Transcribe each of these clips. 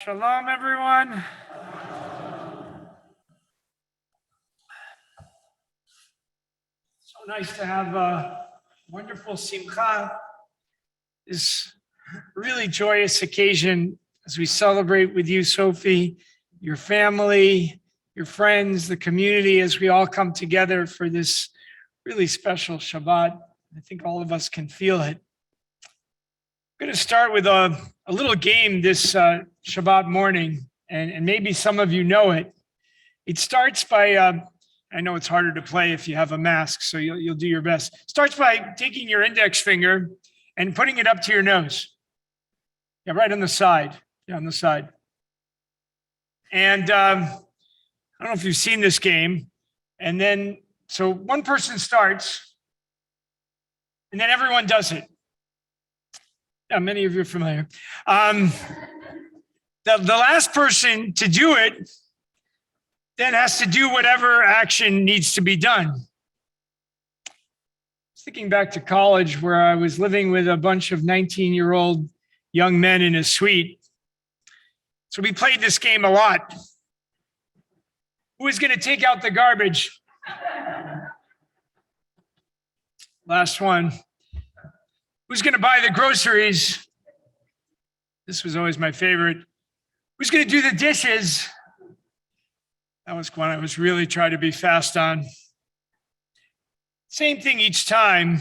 Shalom, everyone. So nice to have a wonderful simcha, this really joyous occasion as we celebrate with you, Sophie, your family, your friends, the community, as we all come together for this really special Shabbat. I think all of us can feel it. I'm going to start with a little game this Shabbat morning, and maybe some of you know it. It starts by, I know it's harder to play if you have a mask, so you'll do your best. Starts by taking your index finger and putting it up to your nose. Yeah, right on the side. Yeah, on the side. And I don't know if you've seen this game. And then, so one person starts, and then everyone does it. Yeah, many of you are familiar. The last person to do it then has to do whatever action needs to be done. I was thinking back to college where I was living with a bunch of 19-year-old young men in a suite. So we played this game a lot. Who is going to take out the garbage? Last one. Who's going to buy the groceries? This was always my favorite. Who's going to do the dishes? That was one I was really trying to be fast on. Same thing each time.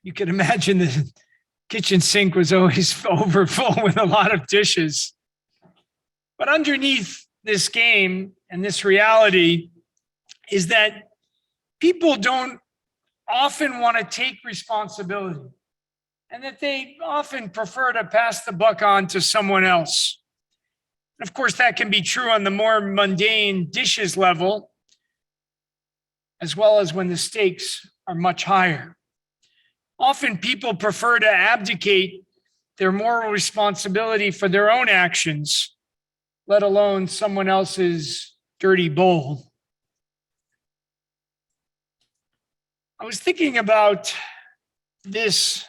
You can imagine the kitchen sink was always overfull with a lot of dishes. But underneath this game and this reality is that people don't often want to take responsibility, and that they often prefer to pass the buck on to someone else. And of course, that can be true on the more mundane dishes level, as well as when the stakes are much higher. Often people prefer to abdicate their moral responsibility for their own actions, let alone someone else's dirty bowl. I was thinking about this,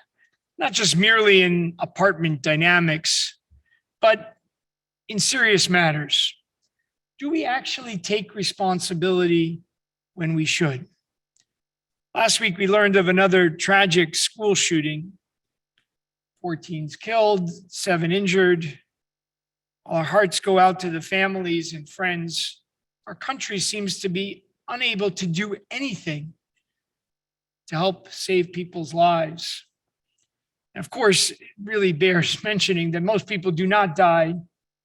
not just merely in apartment dynamics, but in serious matters. Do we actually take responsibility when we should? Last week, we learned of another tragic school shooting. 4 teens killed, 7 injured. Our hearts go out to the families and friends. Our country seems to be unable to do anything to help save people's lives. And of course, it really bears mentioning that most people do not die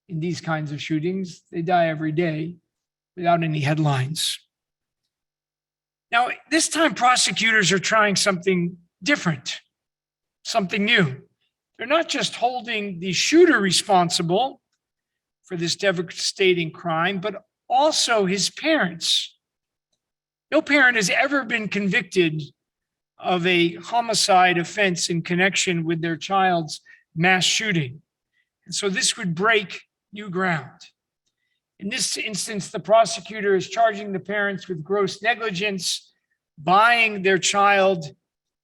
in these kinds of shootings. They die every day without any headlines. Now, this time prosecutors are trying something different, something new. They're not just holding the shooter responsible for this devastating crime, but also his parents. No parent has ever been convicted of a homicide offense in connection with their child's mass shooting. And so this would break new ground. In this instance, the prosecutor is charging the parents with gross negligence, buying their child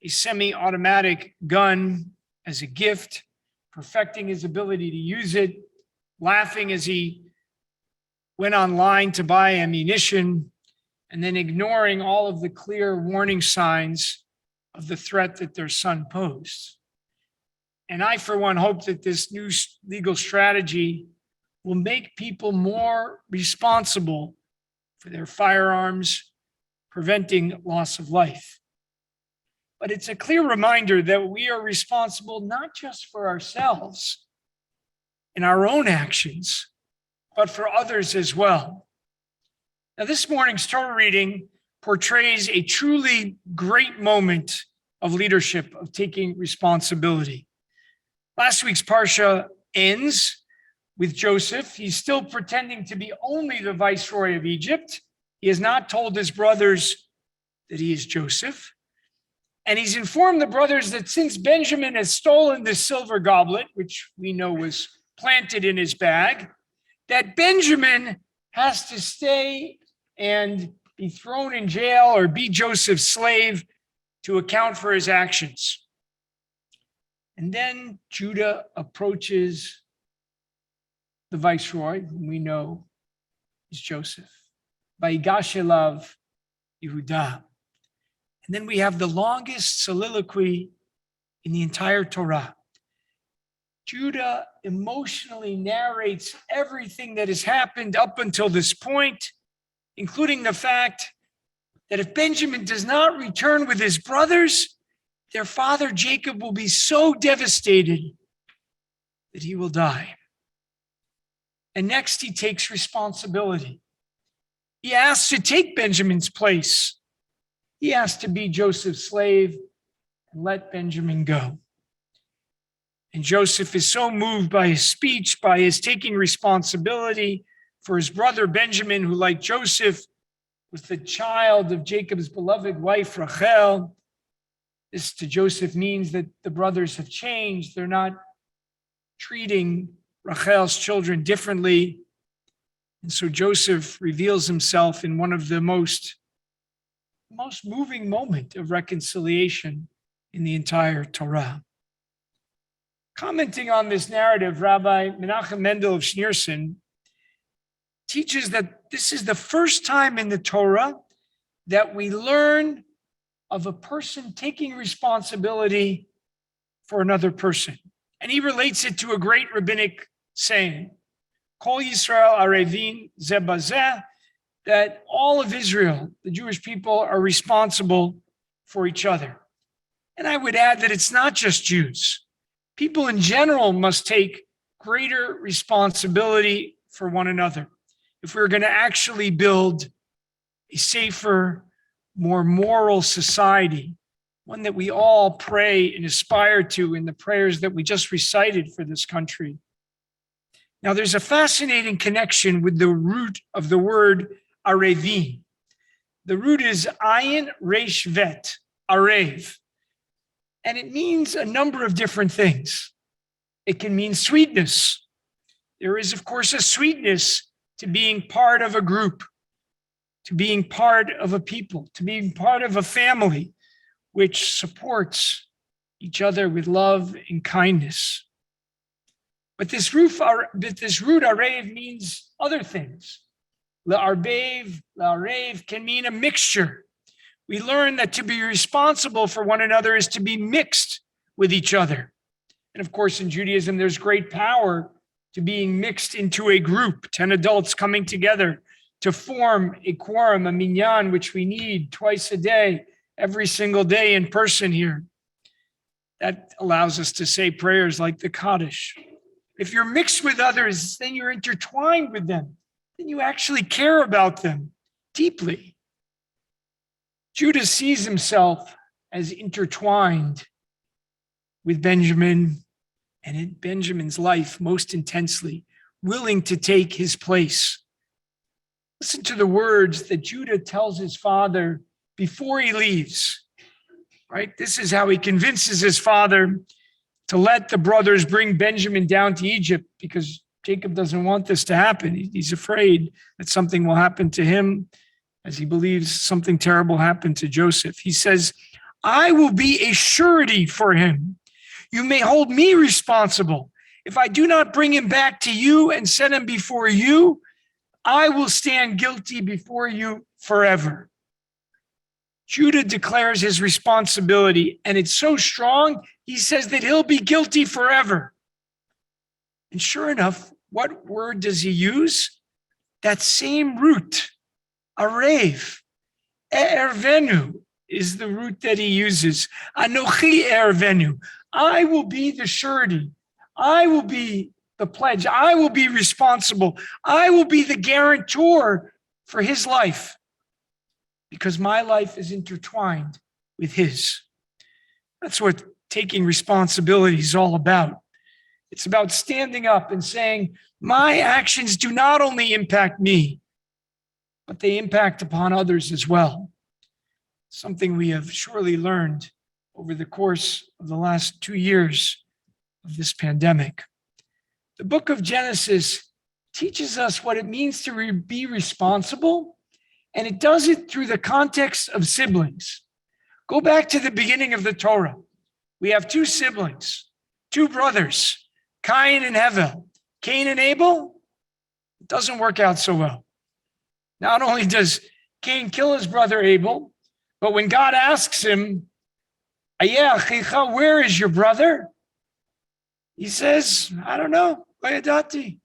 a semi-automatic gun as a gift, perfecting his ability to use it, laughing as he went online to buy ammunition, and then ignoring all of the clear warning signs of the threat that their son posed. And I, for one, hope that this new legal strategy will make people more responsible for their firearms, preventing loss of life. But it's a clear reminder that we are responsible not just for ourselves in our own actions, but for others as well. Now, this morning's Torah reading portrays a truly great moment of leadership, of taking responsibility. Last week's Parsha ends with Joseph. He's still pretending to be only the viceroy of Egypt. He has not told his brothers that he is Joseph. And he's informed the brothers that since Benjamin has stolen the silver goblet, which we know was planted in his bag, that Benjamin has to stay and be thrown in jail or be Joseph's slave to account for his actions. And then Judah approaches the viceroy, whom we know is Joseph. Va-yigash elav Yehuda. And then we have the longest soliloquy in the entire Torah. Judah emotionally narrates everything that has happened up until this point, including the fact that if Benjamin does not return with his brothers, their father Jacob will be so devastated that he will die. And next, he takes responsibility. He asks to take Benjamin's place. He asks to be Joseph's slave and let Benjamin go. And Joseph is so moved by his speech, by his taking responsibility for his brother Benjamin, who, like Joseph, was the child of Jacob's beloved wife, Rachel. This to Joseph means that the brothers have changed. They're not treating Rachel's children differently. And so Joseph reveals himself in one of the most moving moment of reconciliation in the entire Torah. Commenting on this narrative, Rabbi Menachem Mendel of Schneerson teaches that this is the first time in the Torah that we learn of a person taking responsibility for another person. And he relates it to a great rabbinic saying, Kol Yisrael Arevin Zeh Bazeh, that all of Israel, the Jewish people, are responsible for each other. And I would add that it's not just Jews. People in general must take greater responsibility for one another if we're going to actually build a safer, more moral society, one that we all pray and aspire to in the prayers that we just recited for this country. Now, there's a fascinating connection with the root of the word arevin. The root is ayin resh vet, arev. And it means a number of different things. It can mean sweetness. There is, of course, a sweetness to being part of a group, to being part of a people, to being part of a family which supports each other with love and kindness. But this root arev means other things. La'arev can mean a mixture. We learn that to be responsible for one another is to be mixed with each other. And of course, in Judaism, there's great power to being mixed into a group, 10 adults coming together to form a quorum, a minyan, which we need twice a day, every single day in person here. That allows us to say prayers like the Kaddish. If you're mixed with others, then you're intertwined with them. Then you actually care about them deeply. Judah sees himself as intertwined with Benjamin and in Benjamin's life most intensely, willing to take his place. Listen to the words that Judah tells his father before he leaves, right? This is how he convinces his father to let the brothers bring Benjamin down to Egypt, because Jacob doesn't want this to happen. He's afraid that something will happen to him, as he believes something terrible happened to Joseph. He says, I will be a surety for him. You may hold me responsible. If I do not bring him back to you and set him before you, I will stand guilty before you forever. Judah declares his responsibility, and it's so strong, he says that he'll be guilty forever. And sure enough, what word does he use? That same root, arev. Ervenu is the root that he uses. Anochi ervenu. I will be the surety. I will be the pledge. I will be responsible. I will be the guarantor for his life, because my life is intertwined with his. That's what taking responsibility is all about. It's about standing up and saying, my actions do not only impact me, but they impact upon others as well. Something we have surely learned over the course of the last 2 years of this pandemic. The book of Genesis teaches us what it means to be responsible, and it does it through the context of siblings. Go back to the beginning of the Torah. We have 2 siblings. Two brothers, Cain and Hevel. Cain and Abel, it doesn't work out so well. Not only does Cain kill his brother Abel, but when God asks him, "Ayeh achicha, where is your brother?" He says, "I don't know. Vayadati.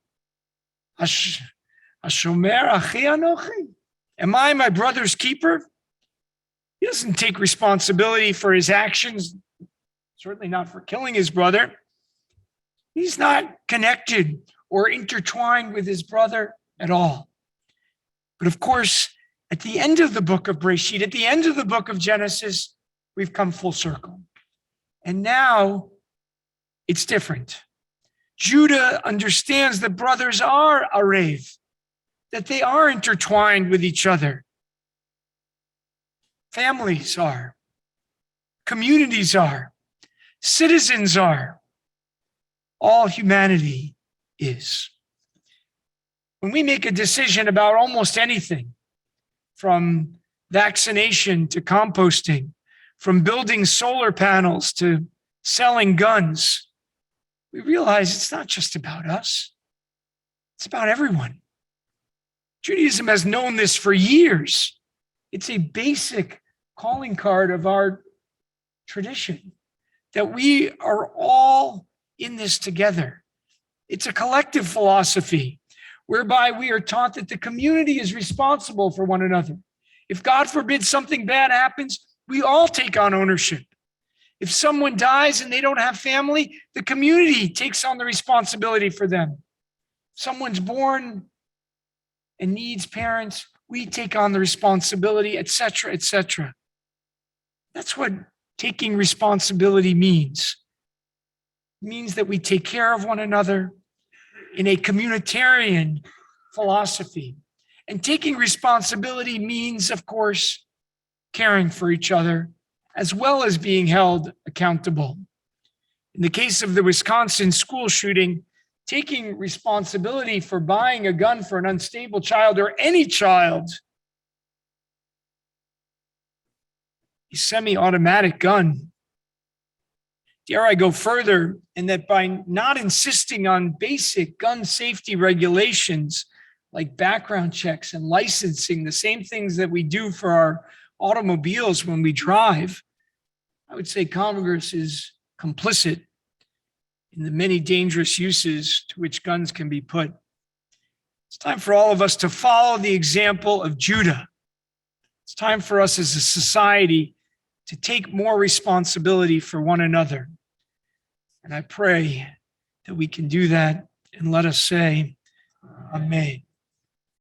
Ashomer achi anochi. Am I my brother's keeper?" He doesn't take responsibility for his actions, certainly not for killing his brother. He's not connected or intertwined with his brother at all. But of course, at the end of the book of Bereshit, at the end of the book of Genesis, we've come full circle. And now it's different. Judah understands that brothers are arev, that they are intertwined with each other. Families are, communities are, citizens are. All humanity is. When we make a decision about almost anything, from vaccination to composting, from building solar panels to selling guns, we realize it's not just about us. It's about everyone. Judaism has known this for years. It's a basic calling card of our tradition that we are all in this together. It's a collective philosophy whereby we are taught that the community is responsible for one another. If God forbid something bad happens, we all take on ownership. If someone dies and they don't have family, the community takes on the responsibility for them. If someone's born and needs parents, we take on the responsibility, etc., etc. That's what taking responsibility means. It means that we take care of one another in a communitarian philosophy. And taking responsibility means, of course, caring for each other, as well as being held accountable. In the case of the Wisconsin school shooting, taking responsibility for buying a gun for an unstable child or any child, a semi-automatic gun. Dare I go further in that by not insisting on basic gun safety regulations like background checks and licensing, the same things that we do for our automobiles when we drive, I would say Congress is complicit in the many dangerous uses to which guns can be put. It's time for all of us to follow the example of Judah. It's time for us as a society to take more responsibility for one another. And I pray that we can do that, and let us say, Amen.